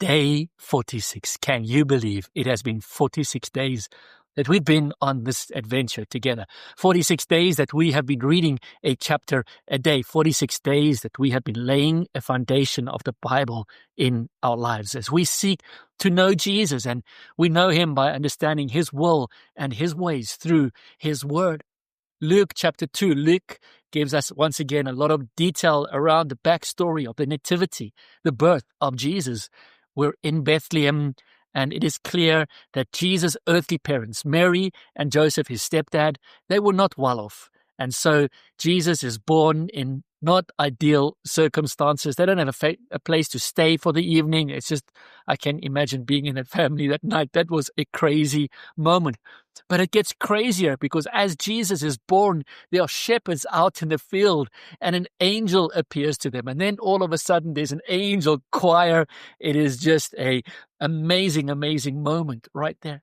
Day 46. Can you believe it has been 46 days that we've been on this adventure together? 46 days that we have been reading a chapter a day. 46 days that we have been laying a foundation of the Bible in our lives as we seek to know Jesus, and we know him by understanding his will and his ways through his word. Luke chapter 2, Luke gives us once again a lot of detail around the backstory of the nativity, the birth of Jesus. We're in Bethlehem, and it is clear that Jesus' earthly parents, Mary and Joseph, his stepdad, they were not well off. And so Jesus is born in not ideal circumstances. They don't have a place to stay for the evening. It's just, I can imagine being in that family that night. That was a crazy moment. But it gets crazier because as Jesus is born, there are shepherds out in the field and an angel appears to them. And then all of a sudden there's an angel choir. It is just a amazing, amazing moment right there.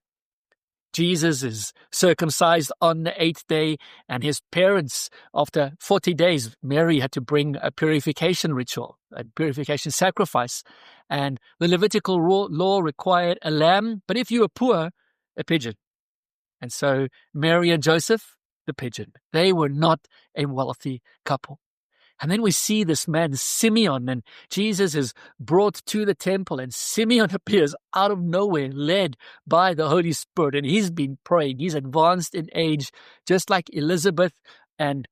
Jesus is circumcised on the 8th day, and his parents, after 40 days, Mary had to bring a purification ritual, a purification sacrifice. And the Levitical law required a lamb, but if you were poor, a pigeon. And so Mary and Joseph, the pigeon. They were not a wealthy couple. And then we see this man, Simeon, and Jesus is brought to the temple, and Simeon appears out of nowhere, led by the Holy Spirit. And he's been praying. He's advanced in age, just like Elizabeth and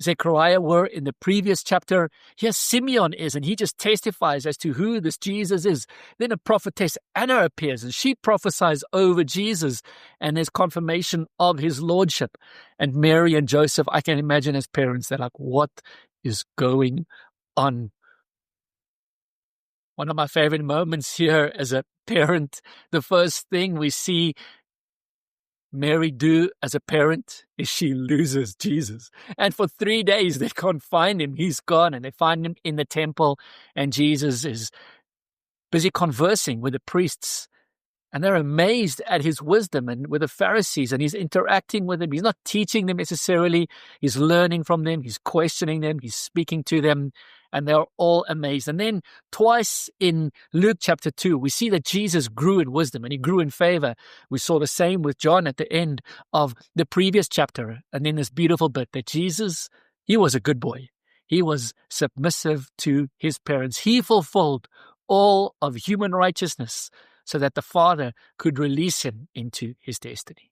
Zechariah were in the previous chapter. Here Simeon is, and he just testifies as to who this Jesus is. Then a prophetess, Anna, appears, and she prophesies over Jesus, and there's confirmation of his lordship. And Mary and Joseph, I can imagine as parents, they're like, what is going on? One of my favorite moments here as a parent, the first thing we see Mary do as a parent is she loses Jesus. And for 3 days, they can't find him. He's gone, and they find him in the temple, and Jesus is busy conversing with the priests. And they're amazed at his wisdom and with the Pharisees, and he's interacting with them. He's not teaching them necessarily. He's learning from them. He's questioning them. He's speaking to them, and they're all amazed. And then twice in Luke chapter 2, we see that Jesus grew in wisdom and he grew in favor. We saw the same with John at the end of the previous chapter. And then this beautiful bit that Jesus, he was a good boy. He was submissive to his parents. He fulfilled all of human righteousness so that the Father could release him into his destiny.